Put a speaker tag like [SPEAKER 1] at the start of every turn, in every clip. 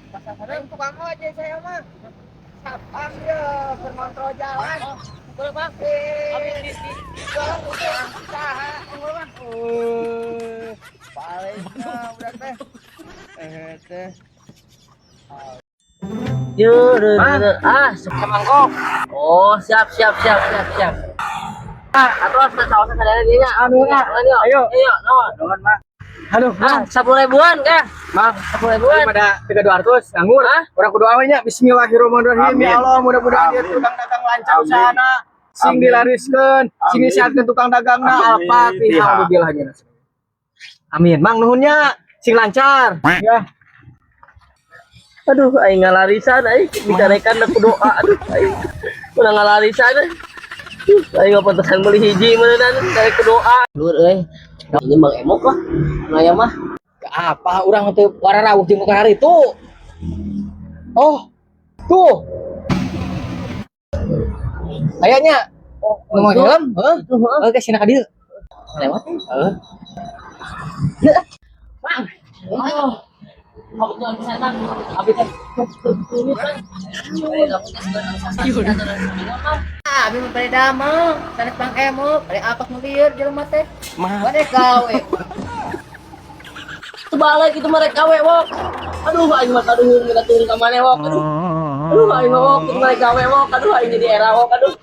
[SPEAKER 1] Pasang tukang ojek saya mah. Sapam dia bermontor jalan. Boleh bang? Habis di jalan usaha. Palingnya udah teh. Teh.
[SPEAKER 2] Suka mangkok. Oh, siap. Atau saus sadaya dia. Ayo.
[SPEAKER 1] Nuhun mah. Halo,
[SPEAKER 2] 10.000-an kah?
[SPEAKER 1] Mang,
[SPEAKER 2] 10.000-an.
[SPEAKER 1] pada 3200 nganggur. Orang kudu awenya bismillahirrahmanirrahim. Ya Allah, mudah-mudahan dia tukang dagang lancar usahana. Sing dilariskeun, sing disiatkeun tukang dagangna. Al-Fatihah. Amin. Mang nuhunnya sing lancar. Ya.
[SPEAKER 2] Aduh, aing ngalarisan aing dikarekan aku doa. Aduh, aing udah ngalarisan. Aing gak pantesan beli hiji meureun dari doa. Lur euy. Ini Bang Emok lah. Ngaya mah.
[SPEAKER 1] Apa orang teh wara rawuh jeung hari itu. Oh. Tuh. Kayaknya ngomong helm, heeh. Oke, sini ka dieu.
[SPEAKER 2] Lewat.
[SPEAKER 1] Heeh.
[SPEAKER 2] Bang. Oh. Aku tuh sana. Habis
[SPEAKER 1] Abi mah bade damel, sanes Bang Emo, bade apak nu lieur jelema teh. Bade gawe.
[SPEAKER 2] Sebalik itu mereka we wok. Aduh aing mah kaduhung minta turun ka maneh wok. Aduh aing mah wok itu mereka we wok. Aduh aing jadi era wok. Aduh.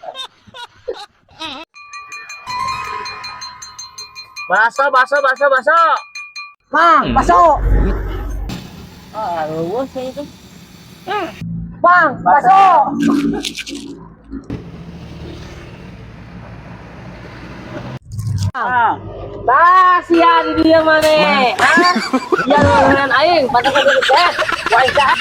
[SPEAKER 2] Baso.
[SPEAKER 1] Mang, baso.
[SPEAKER 2] Aduh, saya itu.
[SPEAKER 1] Bang, baso.
[SPEAKER 2] Bah, sia di dia mana? Hah? Iya dengan aing, pantas aku teh. Wah, cak.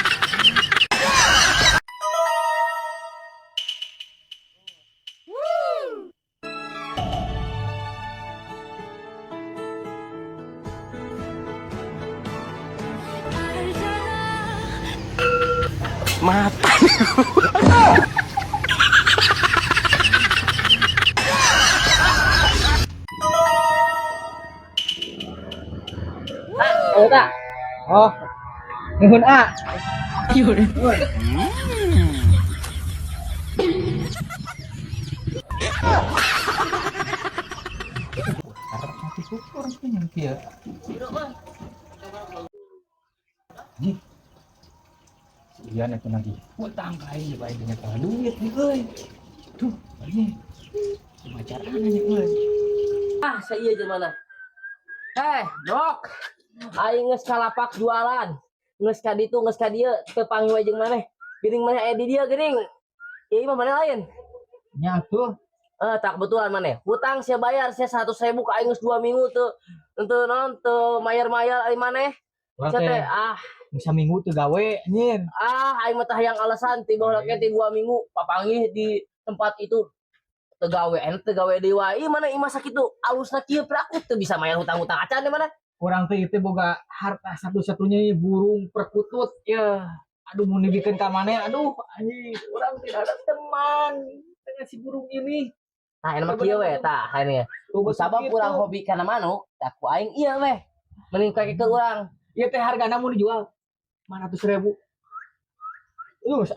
[SPEAKER 1] Mata.
[SPEAKER 2] Oh, tak.
[SPEAKER 1] Oh. Nuhun A. Iya nih nanti. Utang kain baik dengan duit nih, euy. Tuh, ini. Pacaran nih, euy.
[SPEAKER 2] Saya aja mana? Dok. Aing geus kalapak jualan. Geus ka ditu, geus ka dieu, teu panggil jeung maneh. Geuning maneh aya di dieu geuning. Ieu mah maneh lain.
[SPEAKER 1] Nya tuh.
[SPEAKER 2] Tak kebetulan maneh. Hutang saya bayar saya 100.000 ka aing geus 2 minggu teu teu mayar-mayar ari maneh. Saya teh
[SPEAKER 1] Bisa minggu tuh gawe nyin.
[SPEAKER 2] Aing mah tah hayang alasan ti baheula ke ti 2 minggu papanggih di tempat itu. Teu gawe deui wae. Mana imah sakitu alusna kieu aku teu bisa mayar hutang-hutang acan di mana.
[SPEAKER 1] Kurang teh itu boga harta satu-satunya burung perkutut ya. Aduh mau dibikin ka maneh. Aduh anjing, urang tidak ada teman dengan si burung ini.
[SPEAKER 2] Nah, enak kieu we tah haeunya. Sabab urang hobi kana manuk, tak ku aing ieu weh. Mending kake ke urang.
[SPEAKER 1] Ieu teh hargana mau dijual 500.000.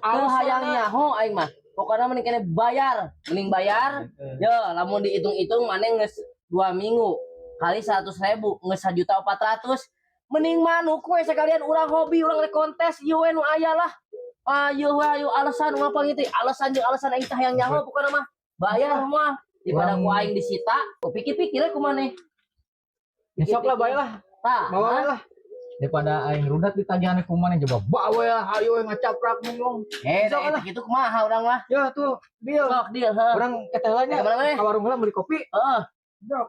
[SPEAKER 2] Hayangnya ho aing mah. Pokoknya mending kene bayar. Mending bayar. Yo, lamun dihitung-hitung maneh geus 2 minggu. Kali 100.000 geus 1.400.000. Mending manuk we sekalian urang hobi, urang rek kontes ieu we nu aya lah. Ayo alasan urang panggil teh alasan jeung alasan aing teh hayang nyaho pokona mah. Bayar mah daripada ku aing disita. Ku pikir-pikir we kumaneh.
[SPEAKER 1] Besok lah bae lah.
[SPEAKER 2] Tah,
[SPEAKER 1] bawa lah. Daripada aing rudat ditagihan ku maneh coba bawa ya hayu ngacaprak mengong.
[SPEAKER 2] Kitu kumaha urang mah?
[SPEAKER 1] Ya tuh, deal.
[SPEAKER 2] Sok deal, heuh.
[SPEAKER 1] Urang ketelannya ka warung heula beli kopi.
[SPEAKER 2] Heeh.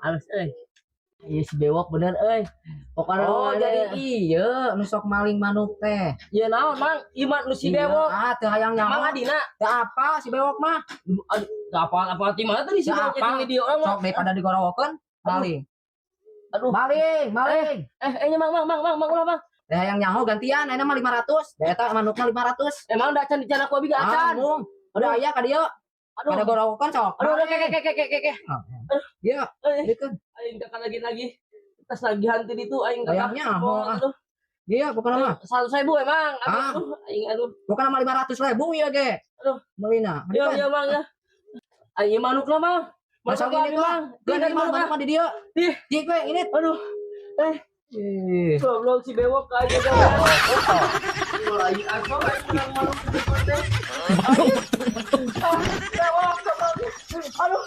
[SPEAKER 2] Halus euy. Ieu si bewok bener euy. Pokona
[SPEAKER 3] jadi iya nu sok maling manuk teh.
[SPEAKER 2] Ieu naon, Mang? Ieu mah nu si bewok.
[SPEAKER 3] Teu hayang nyaho.
[SPEAKER 2] Mang adina.
[SPEAKER 3] Teu apa si bewok mah?
[SPEAKER 2] Teu apa ti mana tadi si bewok itu di orang mah.
[SPEAKER 3] Sok daripada digorowokeun maling.
[SPEAKER 2] Aduh.
[SPEAKER 3] Maling.
[SPEAKER 2] Nya Mang ulah Mang.
[SPEAKER 3] Teh hayang nyaho gantian ayeuna mah 500. Da eta manukna 500.
[SPEAKER 2] Emang da can dicana ku abi ga acan.
[SPEAKER 3] Udah aya ka dieu.
[SPEAKER 2] Aduh.
[SPEAKER 3] Ada gorowokeun sok.
[SPEAKER 2] Aduh, ke.
[SPEAKER 3] Iya, dikeun.
[SPEAKER 2] Aing tekan lagi. Tas lagi hantu itu aing
[SPEAKER 3] hayang nyaho.
[SPEAKER 2] Aduh.
[SPEAKER 3] Dia bukan nama.
[SPEAKER 2] 100.000 emang.
[SPEAKER 3] Ah.
[SPEAKER 2] Aduh, aing aduh.
[SPEAKER 3] Bukan nama 500.000 ya ge.
[SPEAKER 2] Aduh.
[SPEAKER 3] Melina.
[SPEAKER 2] Iya iya Mang ya. Aing manuk lah Mang.
[SPEAKER 3] Masa
[SPEAKER 2] Manuk
[SPEAKER 3] gini
[SPEAKER 2] abi,
[SPEAKER 3] tuh?
[SPEAKER 2] Mang.
[SPEAKER 3] Belum dari
[SPEAKER 2] Manuk,
[SPEAKER 3] mana
[SPEAKER 2] Mang.
[SPEAKER 3] di dia?
[SPEAKER 2] Ih.
[SPEAKER 3] Jik we ini.
[SPEAKER 2] Aduh.
[SPEAKER 3] Ih.
[SPEAKER 2] Goblok si bewok aja jangan. Aing asal aing manuk di konten. Aduh. Aduh.